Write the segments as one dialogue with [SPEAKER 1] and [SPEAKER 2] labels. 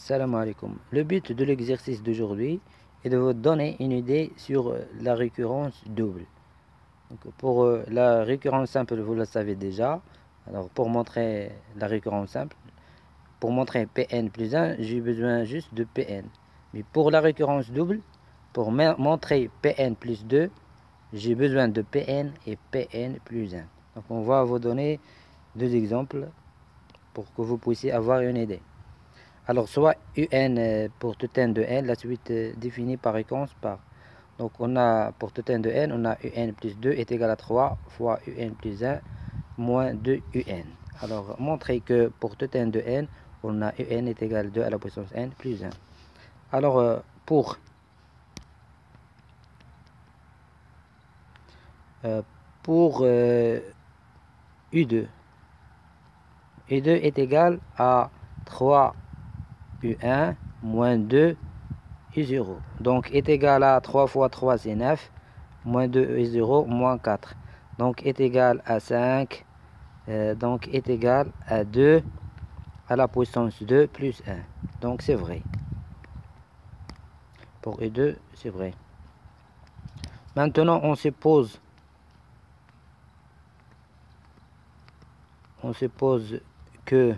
[SPEAKER 1] Salam alaikum. Le but de l'exercice d'aujourd'hui est de vous donner une idée sur la récurrence double. Donc, pour la récurrence simple, vous le savez déjà. Alors pour montrer la récurrence simple, pour montrer Pn plus 1, j'ai besoin juste de Pn. Mais pour la récurrence double, pour montrer Pn plus 2, j'ai besoin de Pn et Pn plus 1. Donc on va vous donner deux exemples pour que vous puissiez avoir une idée. Alors, soit un pour tout n de n, la suite définie par récurrence par. Donc, on a pour tout n de n, on a un plus 2 est égal à 3 fois un plus 1 moins 2 un. Alors, montrer que pour tout n de n, on a un est égal à 2 à la puissance n plus 1. Alors, pour U2, U2 est égal à 3 U1 moins 2 U0. Donc est égal à 3 fois 3 c'est 9, moins 2 U0 moins 4. Donc est égal à 5, donc est égal à 2 à la puissance 2 plus 1. Donc c'est vrai. Pour U2, c'est vrai. Maintenant on suppose que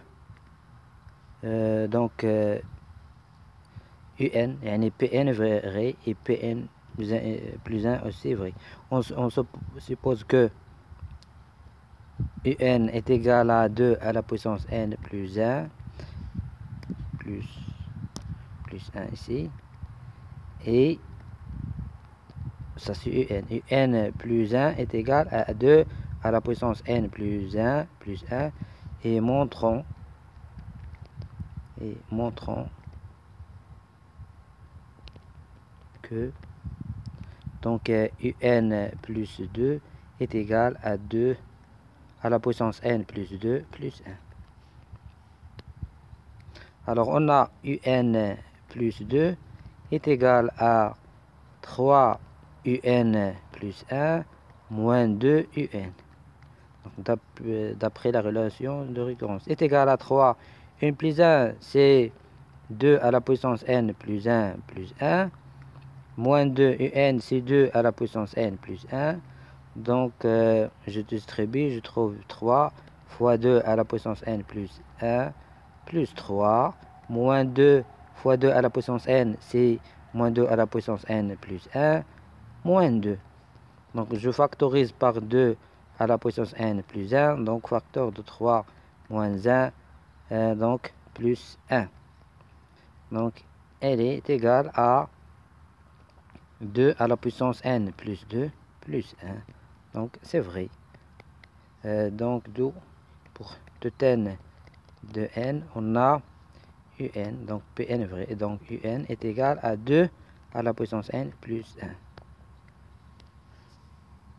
[SPEAKER 1] UN, يعني PN vrai et PN plus 1 aussi vrai. On suppose que UN est égal à 2 à la puissance n plus 1 plus 1 ici. Et ça c'est UN. UN plus 1 est égal à 2 à la puissance n plus 1 et montrons que donc UN plus 2 est égal à 2 à la puissance n plus 2 plus 1. Alors on a UN plus 2 est égal à 3 UN plus 1 moins 2 UN. D'après la relation de récurrence. Est égal à 3. Un plus 1, c'est 2 à la puissance n plus 1 plus 1. Moins 2 UN, c'est 2 à la puissance n plus 1. Donc, je distribue, je trouve 3 fois 2 à la puissance n plus 1 plus 3. Moins 2 fois 2 à la puissance n, c'est moins 2 à la puissance n plus 1 moins 2. Donc, je factorise par 2 à la puissance n plus 1. Donc, facteur de 3 moins 1, donc plus 1. Donc, elle est égale à 2 à la puissance n plus 2 plus 1. Donc, c'est vrai. Donc, d'où, pour tout n de n, on a un. Donc, Pn est vrai. Et donc, un est égal à 2 à la puissance n plus 1.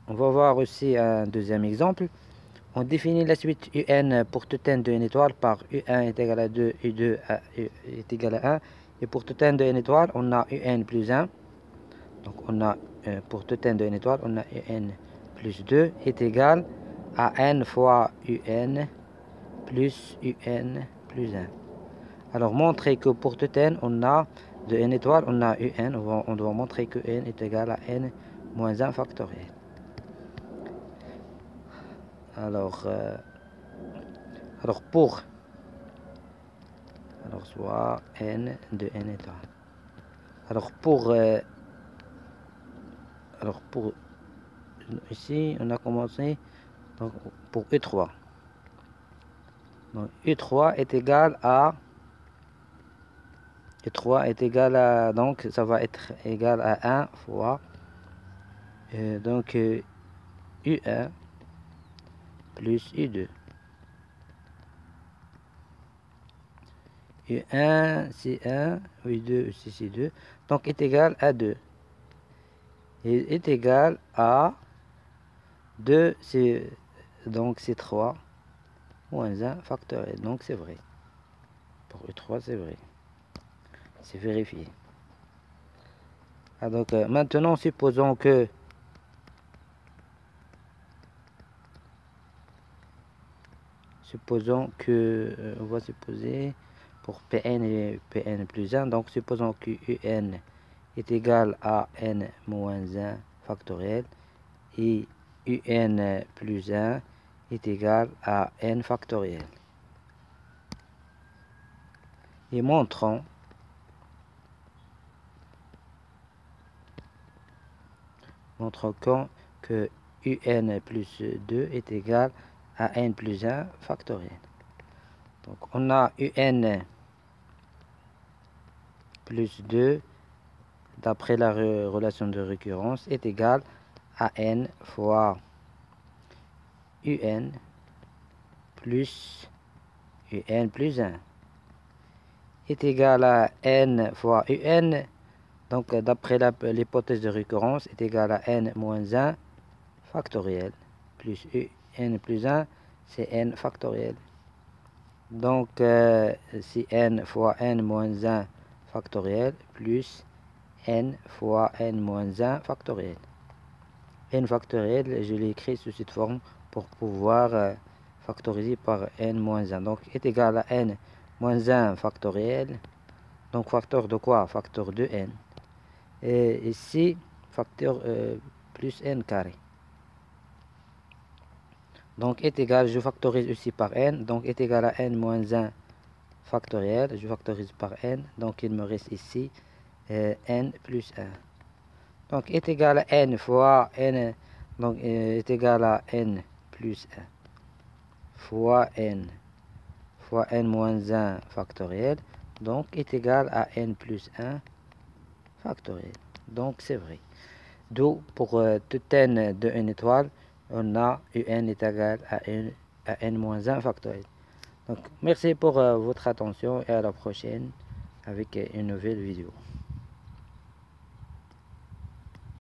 [SPEAKER 1] On va voir aussi un deuxième exemple. On définit la suite UN pour tout n de n étoile par U1 est égal à 2, U2 est égal à 1. Et pour tout n de n étoile, on a UN plus 1. Donc on a, pour tout n de n étoile, on a UN plus 2 est égal à n fois UN plus UN plus 1. Alors montrer que pour tout n, on a de n étoile, on a UN. On doit montrer que n est égal à n moins 1 factoriel. Alors soit n de n étoile. Alors pour ici, on a commencé donc, pour U3. Donc U3 est égal à donc ça va être égal à 1 fois donc U1 plus U2. U1 c'est 1, U2 aussi c'est 2. Donc est égal à 2. Et est égal à 2, donc c'est 3 moins 1 factoriel. Donc c'est vrai. Pour U3 c'est vrai. C'est vérifié. Ah, donc maintenant supposons que on va supposer pour Pn et Pn plus 1. Donc supposons que Un est égal à n moins 1 factoriel et Un plus 1 est égal à n factoriel. Et montrons que Un plus 2 est égal à n plus 1 factoriel. Donc on a Un plus 2 d'après la relation de récurrence est égal à n fois Un plus Un plus 1 est égal à n fois Un. Donc d'après l'hypothèse de récurrence est égal à n moins 1 factoriel plus Un plus 1 c'est n factoriel. Donc c'est n fois n moins 1 factoriel plus n fois n moins 1 factoriel. N factoriel, je l'ai écrit sous cette forme pour pouvoir factoriser par n moins 1. Donc est égal à n moins 1 factoriel. Donc facteur de quoi? Facteur de n. Et ici, facteur plus n carré. Donc est égal, je factorise aussi par n, donc est égal à n moins 1 factoriel, je factorise par n, donc il me reste ici n plus 1. Donc est égal à n fois n, donc est égal à n plus 1 fois n moins 1 factoriel, donc est égal à n plus 1 factoriel. Donc c'est vrai. D'où pour tout n de n étoile, on a Un est égal à n moins 1 factoriel. Donc merci pour votre attention et à la prochaine avec une nouvelle vidéo.